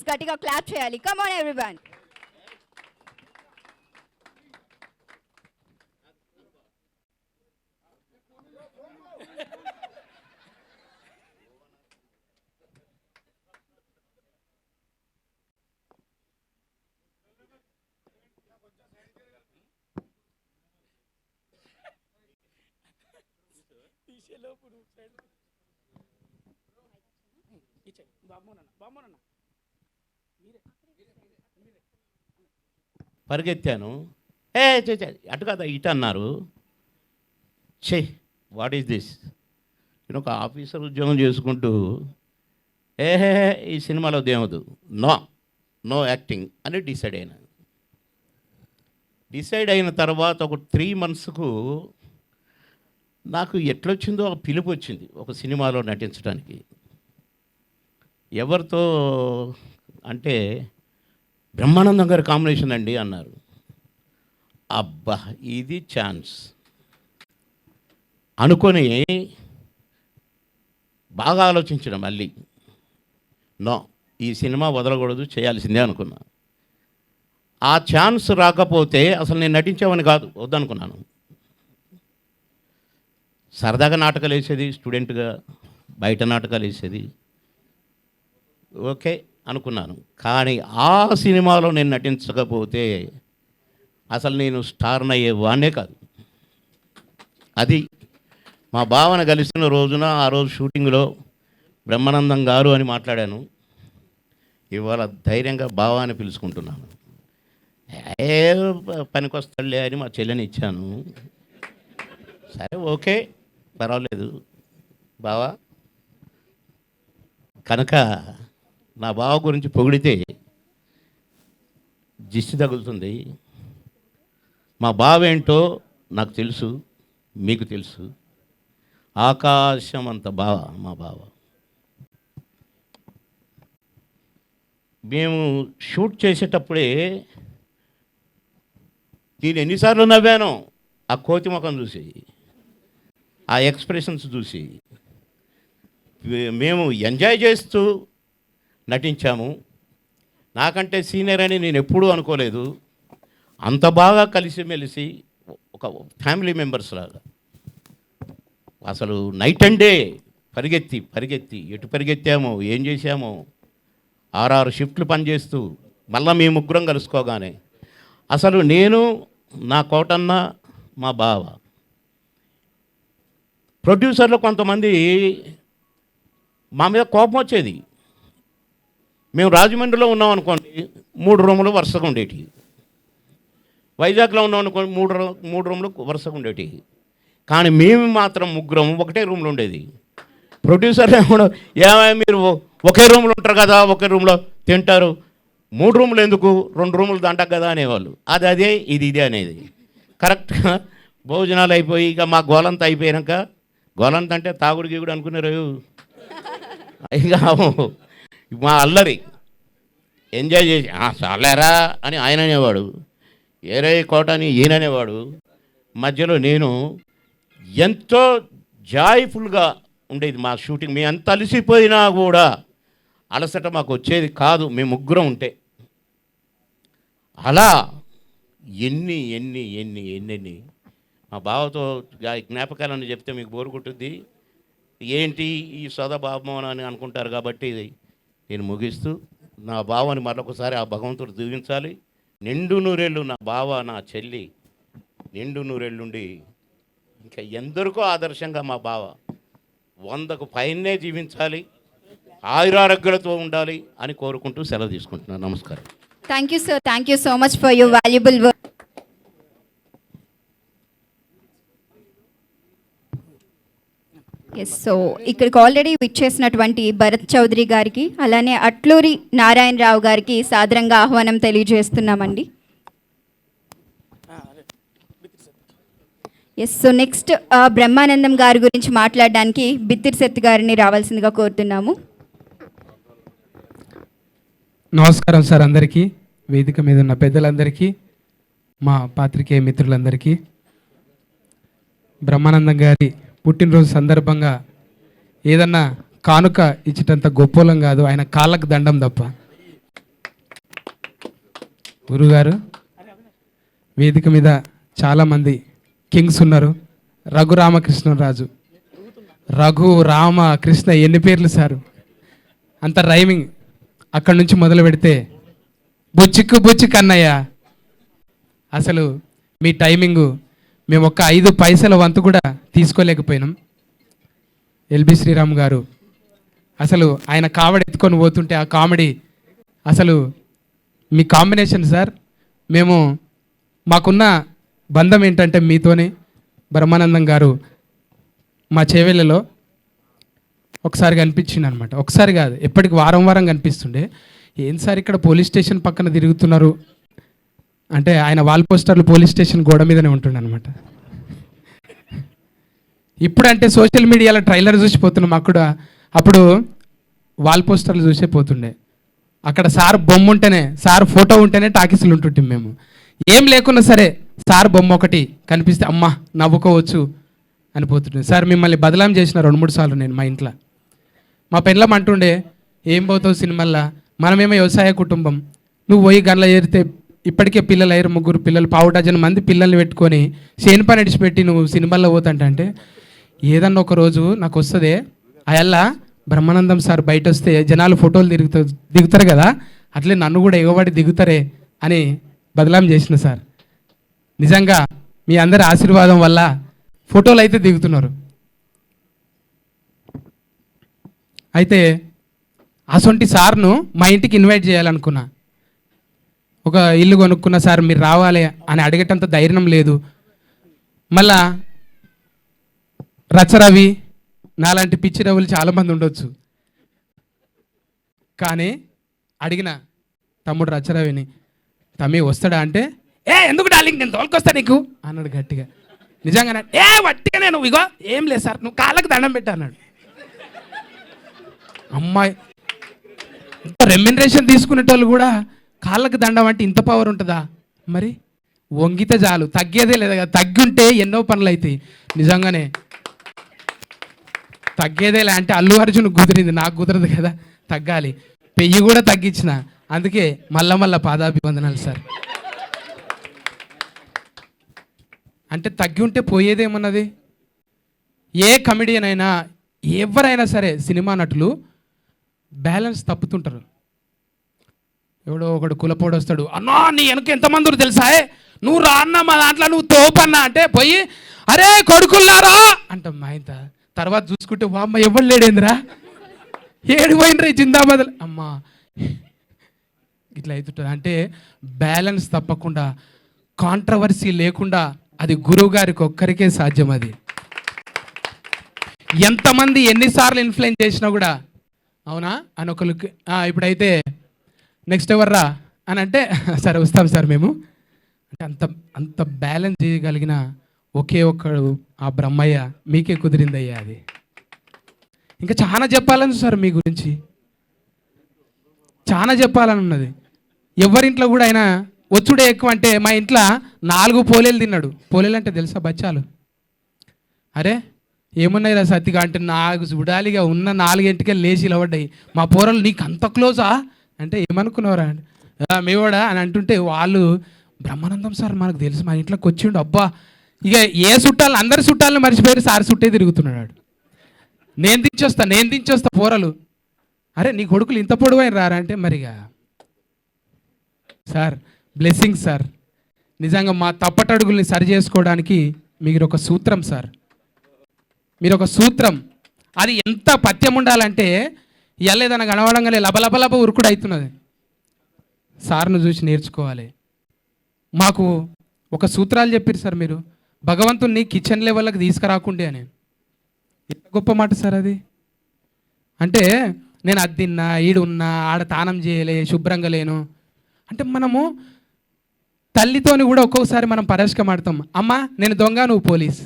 Please గట్టిగా clap చేయాలి. Come on everyone. పరిగెత్తాను. అటు కదా ఇటు అన్నారు. What is this? నేను ఒక ఆఫీసర్ ఉద్యోగం చేసుకుంటూ ఈ సినిమాలో దేవదు నో యాక్టింగ్ అని డిసైడ్ అయిన తర్వాత ఒక 3 monthsకు నాకు ఎట్లొచ్చిందో ఒక పిలుపు వచ్చింది ఒక సినిమాలో నటించడానికి. ఎవరితో అంటే బ్రహ్మానందం గారి కాంబినేషన్ అండి అన్నారు. అబ్బా ఇది ఛాన్స్ అనుకొని బాగా ఆలోచించడం మళ్ళీ ఈ సినిమా వదలకూడదు, చేయాల్సిందే అనుకున్నా. ఆ ఛాన్స్ రాకపోతే అసలు నేను నటించేవాడిని కాదు, వద్దనుకున్నాను. సరదాగా నాటకాలు వేసేది, స్టూడెంట్గా బయట నాటకాలు వేసేది, ఓకే అనుకున్నాను. కానీ ఆ సినిమాలో నేను నటించకపోతే అసలు నేను స్టార్ని అయ్యేవాడినే కాదు. అది మా బావను కలిసిన రోజున ఆ రోజు షూటింగ్లో బ్రహ్మానందం గారు అని మాట్లాడాను. ఇవాళ ధైర్యంగా బావ అని పిలుచుకుంటున్నాను. పనికొస్తాడులే అని మా చెల్లెని ఇచ్చాను. సరే ఓకే పర్వాలేదు బావా. కనుక నా బావ గురించి పొగిడితే దిష్టి తగులుతుంది. మా బావ ఏంటో నాకు తెలుసు, మీకు తెలుసు. ఆకాశం అంత బావ మా బావ. మేము షూట్ చేసేటప్పుడే నేను ఎన్నిసార్లు నవ్వానో ఆ కోతి ముఖం చూసి, ఆ ఎక్స్ప్రెషన్స్ చూసి. మేము ఎంజాయ్ చేస్తూ నటించాము. నాకంటే సీనియర్ అని నేను ఎప్పుడూ అనుకోలేదు. అంత బాగా కలిసిమెలిసి ఒక ఫ్యామిలీ మెంబర్స్ లాగా అసలు నైట్ అండ్ డే పరిగెత్తి ఎటు పరిగెత్తామో ఏం చేశామో 6 షిఫ్ట్లు పనిచేస్తూ మళ్ళీ మేము ముగ్గురం కలుసుకోగానే అసలు నేను, నా కోటన్న, మా బావ, ప్రొడ్యూసర్లు కొంతమంది మా మీద కోపం వచ్చేది. మేము రాజమండ్రిలో ఉన్నాం అనుకోండి 3 రూములు వరుసగా ఉండేవి. వైజాగ్లో ఉన్నాం అనుకోండి 3 రూములు వరుసగా ఉండేవి. కానీ మేము మాత్రం ముగ్గురం ఒకటే రూమ్లో ఉండేది. ప్రొడ్యూసర్లు ఏమైనా మీరు ఒకే రూమ్లో ఉంటారు కదా, ఒకే రూమ్లో తింటారు, 3 రూములు ఎందుకు, 2 రూములు దంటకు కదా అనేవాళ్ళు. అదే ఇది అనేది. కరెక్ట్గా భోజనాలు అయిపోయి ఇక మా గోలంతా అయిపోయాక, గోలంత అంటే తాగుడు గీగుడు అనుకున్నారు. ఇక మా అల్లరి ఎంజాయ్ చేసి చాలేరా అని ఆయన అనేవాడు, ఏరే కోట అని ఈయన అనేవాడు. మధ్యలో నేను ఎంతో జాయ్ఫుల్గా ఉండేది మా షూటింగ్. మేము ఎంత అలసిపోయినా కూడా అలసట మాకు వచ్చేది కాదు మేము ముగ్గురం ఉంటే. అలా ఎన్ని మా బావతో జ్ఞాపకాలను చెప్తే మీకు బోరు కొట్టుద్ది. ఏంటి ఈ సోదబాబమోహన్ అని అనుకుంటారు. కాబట్టి నేను ముగిస్తూ నా బావని మరొకసారి ఆ భగవంతుడు దీవించాలి. నిండు నూరేళ్ళు నా బావ, నా చెల్లి నిండు నూరేళ్ళుండి ఇంకా ఎందరికో ఆదర్శంగా మా బావ 100కు పైనే జీవించాలి, ఆయురారోగ్యాలతో ఉండాలి అని కోరుకుంటూ సెలవు తీసుకుంటున్నాను. నమస్కారం. Thank you sir. Thank you so much for your valuable work. Yes, so ఇక్కడికి ఆల్రెడీ విచ్చేసినటువంటి భరత్ చౌదరి గారికి, అలానే అట్లూరి నారాయణరావు గారికి సాదరంగా ఆహ్వానం తెలియజేస్తున్నామండి. ఎస్, సో నెక్స్ట్ బ్రహ్మానందం గారి గురించి మాట్లాడడానికి బిత్తిరి శెట్టి గారిని రావాల్సిందిగా కోరుతున్నాము. నమస్కారం సార్ అందరికీ, వేదిక మీద ఉన్న పెద్దలందరికీ, మా పాత్రికేయ మిత్రులందరికీ. బ్రహ్మానందం గారి పుట్టినరోజు సందర్భంగా ఏదన్నా కానుక ఇచ్చేటంత గొప్పోలం కాదు, ఆయన కాళ్ళకు దండం తప్ప. గురుగారు, వేదిక మీద చాలామంది కింగ్స్ ఉన్నారు. రఘు రామకృష్ణరాజు, రఘు రామ కృష్ణ, ఎన్ని పేర్లు సార్, అంత రైమింగ్. అక్కడి నుంచి మొదలు పెడితే బుచ్చిక్కు బుచ్చిక్ అన్నయ్య, అసలు మీ టైమింగు మేము ఒక్క 5 పైసల వంతు కూడా తీసుకోలేకపోయినాం. ఎల్బి శ్రీరామ్ గారు అసలు ఆయన కామెడీ ఎత్తుకొని పోతుంటే ఆ కామెడీ అసలు మీ కాంబినేషన్ సార్. మేము మాకున్న బంధం ఏంటంటే మీతోనే. బ్రహ్మానందం గారు మా చేవెళ్ళలో ఒకసారి కనిపించింది అనమాట. ఒకసారి కాదు, ఎప్పటికి వారం వారం కనిపిస్తుండే. ఏం సార్ ఇక్కడ పోలీస్ స్టేషన్ పక్కన తిరుగుతున్నారు అంటే, ఆయన వాల్ పోస్టర్లు పోలీస్ స్టేషన్ గోడ మీదనే ఉంటుండే అనమాట. ఇప్పుడంటే సోషల్ మీడియాలో ట్రైలర్ చూసిపోతున్నాం, అప్పుడు వాల్ పోస్టర్లు చూసే పోతుండే. అక్కడ సార్ బొమ్మ ఉంటేనే, సార్ ఫోటో ఉంటేనే టాకీసులు ఉంటుంటాం మేము. ఏం లేకున్నా సరే సార్ బొమ్మ ఒకటి కనిపిస్తే అమ్మ నవ్వుకోవచ్చు అని పోతుండే. సార్ మిమ్మల్ని బదలాం చేసిన 2-3 సార్లు నేను మా ఇంట్లో. మా పెళ్ళం అంటుండే, ఏం పోతావు సినిమాల్లో, మనమేమో వ్యవసాయ కుటుంబం, నువ్వు పోయి గంటల చేరితే ఇప్పటికే పిల్లలు అయ్యారు, 3 పిల్లలు, 1/4 డజన్ మంది పిల్లల్ని పెట్టుకొని చేను పని ఇడిచిపెట్టి నువ్వు సినిమాల్లో పోతాంటే, ఏదన్నా ఒక రోజు నాకు వస్తుంది అయల్లా బ్రహ్మానందం సార్ బయట వస్తే జనాలు ఫోటోలు దిగుతారు కదా, అట్లే నన్ను కూడా ఎగబడి దిగుతారే అని బదలాం చేసిన సార్. నిజంగా మీ అందరి ఆశీర్వాదం వల్ల ఫోటోలు అయితే దిగుతున్నారు. అయితే అసొంటి సార్ను మా ఇంటికి ఇన్వైట్ చేయాలనుకున్నా. ఒక ఇల్లు కొనుక్కున్న సార్ మీరు రావాలి అని అడిగేటంత ధైర్యం లేదు. మళ్ళా రచరవి నాలాంటి పిచ్చి రవులు చాలామంది ఉండొచ్చు, కానీ అడిగిన తమ్ముడు రచరవిని, తమ్మి వస్తాడా అంటే, ఎందుకు డార్లింగ్ నేను తోలుకొస్తా నీకు అన్నాడు గట్టిగా. నిజంగానే వట్టిగా నేను ఇగో ఏం లేదు సార్ నువ్వు కాళ్ళకు దండం పెట్టా అన్నాడు. అమ్మాయి రెమ్యునరేషన్ తీసుకునేటోళ్ళు కూడా కాళ్ళకు దండం అంటే ఇంత పవర్ ఉంటుందా? మరి వంగితే చాలు, తగ్గేదే లేదా కదా. తగ్గుంటే ఎన్నో పనులు అవుతాయి. నిజంగానే తగ్గేదేలే అంటే అల్లు అర్జున్ కుదిరింది, నాకు కుదరదు కదా, తగ్గాలి. పెయ్యి కూడా తగ్గించిన, అందుకే మళ్ళా పాదాభివందనాలు సార్. అంటే తగ్గి ఉంటే పోయేదేమన్నది. ఏ కమెడియన్ అయినా ఎవరైనా సరే సినిమా నటులు బ్యాలెన్స్ తప్పుతుంటారు. ఎవడో ఒకడు కులపోడు వస్తాడు, అన్నా నీ వెనక ఎంతమంది తెలుసా, నువ్వు రా అన్న మా దాంట్లో నువ్వు తోపన్నా అంటే పోయి అరే కొడుకుల్లారా అంటాం మా ఇంత. తర్వాత చూసుకుంటే అమ్మ ఎవరు లేడేందిరా, ఏడు పోయినరా జిందాబాద్ అమ్మా, ఇట్లా అవుతుంటుంది. అంటే బ్యాలెన్స్ తప్పకుండా, కాంట్రవర్సీ లేకుండా అది గురువు గారికి ఒక్కరికే సాధ్యం. అది ఎంతమంది ఎన్నిసార్లు ఇన్ఫ్లుయెన్స్ చేసినా కూడా అవునా అని ఒకరికి ఇప్పుడైతే నెక్స్ట్ ఎవర్రా అని అంటే సరే వస్తాం సార్ మేము అంటే అంత బ్యాలెన్స్ చేయగలిగిన ఒకే ఒక్కడు ఆ బ్రహ్మయ్య. మీకే కుదిరిందయ్యా అది. ఇంకా చాలా చెప్పాలని సార్ మీ గురించి, చాలా చెప్పాలని ఉన్నది. ఎవరింట్లో కూడా ఆయన వచ్చుడే ఎక్కువ. అంటే మా ఇంట్లో 4 పోలేలు తిన్నాడు. పోలేలు అంటే తెలుసా బచ్చాలు? అరే ఏమున్నాయి రా సత్తిగా అంటే నాకు చూడాలిగా ఉన్న 4 గంటకే లేచి ఇలవడ్డాయి. మా పోరలు నీకు అంత క్లోజా అంటే ఏమనుకున్నావురా అంటే మేవాడా అని అంటుంటే వాళ్ళు బ్రహ్మానందం సార్ మనకు తెలుసు, మా ఇంట్లోకి వచ్చిండు. అబ్బా ఇక ఏ చుట్టాలు అందరి చుట్టాలను మర్చిపోయి సార్ చుట్టే తిరుగుతున్నాడు. నేను దించొస్తా పోరలు. అరే నీ కొడుకులు ఇంత పొడవైన రారా అంటే మరిగా సార్ బ్లెస్సింగ్ సార్. నిజంగా మా తప్పటడుగుల్ని సరి చేసుకోవడానికి మీరు ఒక సూత్రం సార్, మీరు ఒక సూత్రం. అది ఎంత పథ్యం ఉండాలంటే ఎల్లేదన్న కనవడంగానే లబలబలబ ఉరుకుడు అవుతున్నది. సార్ను చూసి నేర్చుకోవాలి. మాకు ఒక సూత్రాలు చెప్పారు సార్ మీరు, భగవంతుణ్ణి కిచెన్ లెవెల్కి తీసుకురాకుండే అని. ఎంత గొప్ప మాట సార్ అది. అంటే నేను అది తిన్నా, ఈడున్నా, ఆడ తానం చేయలే, శుభ్రంగా లేను అంటే మనము తల్లితోని కూడా ఒక్కొక్కసారి మనం పరస్కమాడతాం. అమ్మ నేను దొంగ, నువ్వు పోలీస్,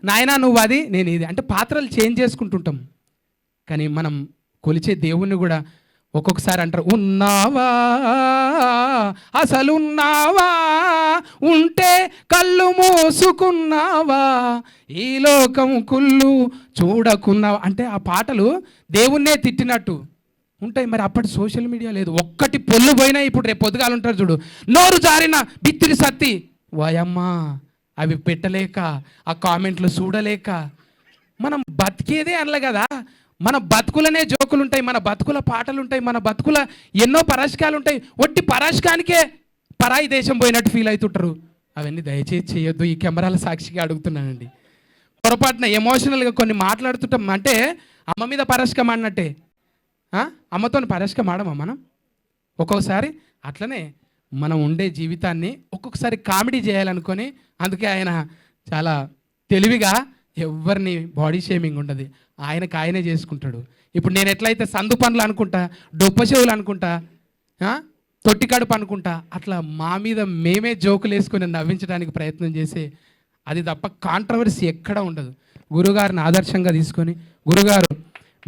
నాయనా నువ్వు అది, నేను ఇది అంటే పాత్రలు చేంజ్ చేసుకుంటుంటాం. కానీ మనం కొలిచే దేవుణ్ణి కూడా ఒక్కొక్కసారి అంటారు, ఉన్నావా అసలు ఉన్నావా, ఉంటే కళ్ళు మోసుకున్నావా, ఈ లోకం కుళ్ళు చూడకున్నావా అంటే ఆ పాటలు దేవుణ్ణే తిట్టినట్టు ఉంటాయి. మరి అప్పటి సోషల్ మీడియా లేదు, ఒక్కటి పొల్లు పోయినా ఇప్పుడు రేపు పొద్దుగాలు ఉంటారు చూడు, నోరు జారిన బిత్తిరి సత్తి వాయమ్మా అవి పెట్టలేక ఆ కామెంట్లు చూడలేక మనం బతికేదే అనలే కదా. మన బతుకులనే జోకులు ఉంటాయి, మన బతుకుల పాటలు ఉంటాయి, మన బతుకుల ఎన్నో పరాశకాలు ఉంటాయి. ఒట్టి పరాశకానికే పరాయి దేశం పోయినట్టు ఫీల్ అవుతుంటారు. అవన్నీ దయచేసి చేయొద్దు. ఈ కెమెరాల సాక్షిగా అడుగుతున్నానండి. పొరపాటున ఎమోషనల్గా కొన్ని మాట్లాడుతుంటాం అంటే అమ్మ మీద పరాశకం అన్నట్టే. అమ్మతో పరాశకం ఆడమా మనం? ఒక్కొక్కసారి అట్లనే మనం ఉండే జీవితాన్ని ఒక్కొక్కసారి కామెడీ చేయాలనుకొని, అందుకే ఆయన చాలా తెలివిగా ఎవరిని బాడీ షేమింగ్ ఉండదు, ఆయనకు ఆయనే చేసుకుంటాడు. ఇప్పుడు నేను ఎట్లయితే సందు పనులు అనుకుంటా, డొప్ప చెవులు అనుకుంటా, తొట్టి కడుపు అనుకుంటా, అట్లా మా మీద మేమే జోకులు వేసుకొని నవ్వించడానికి ప్రయత్నం చేసే, అది తప్ప కాంట్రవర్సీ ఎక్కడ ఉండదు. గురుగారిని ఆదర్శంగా తీసుకొని, గురుగారు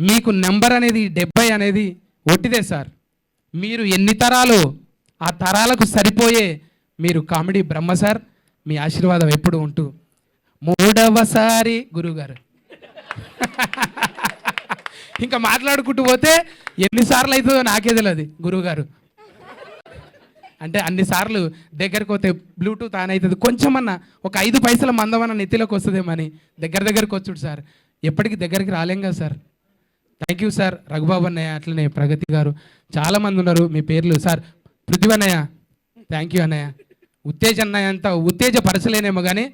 మీకు నెంబర్ అనేది 70 అనేది ఒట్టిదే సార్. మీరు ఎన్ని తరాలు, ఆ తరాలకు సరిపోయే మీరు కామెడీ బ్రహ్మ సార్. మీ ఆశీర్వాదం ఎప్పుడు ఉంటూ 3వసారి గురుగారు ఇంకా మాట్లాడుకుంటూ పోతే ఎన్నిసార్లు అవుతుందో నాకే తెలియదు. గురువుగారు అంటే అన్నిసార్లు దగ్గరకు పోతే బ్లూటూత్ ఆన్ అవుతుంది, కొంచెమన్నా ఒక 5 పైసల మందమన్న నెత్తిలోకి వస్తుందేమని దగ్గరకు వచ్చుడు సార్. ఎప్పటికీ దగ్గరికి రాలేం కదా sir. Thank you sir. Raghubabu అన్నయ్య, అట్లనే ప్రగతి గారు, చాలామంది ఉన్నారు. మీ పేర్లు సార్. పృథ్వీ అన్నయ్య, థ్యాంక్ యూ అన్నయ్య. ఉత్తేజ అన్నయ్య అంతా ఉత్తేజపరచలేనేమో కానీ,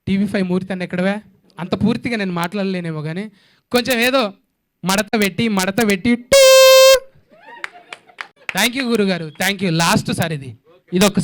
TV5 మూర్తి అన్న ఎక్కడవే, అంత పూర్తిగా నేను మాట్లాడలేనేమో కానీ కొంచెం ఏదో మడత పెట్టి థ్యాంక్ యూ గురుగారు, థ్యాంక్ యూ. లాస్ట్ సార్ ఇది ఒక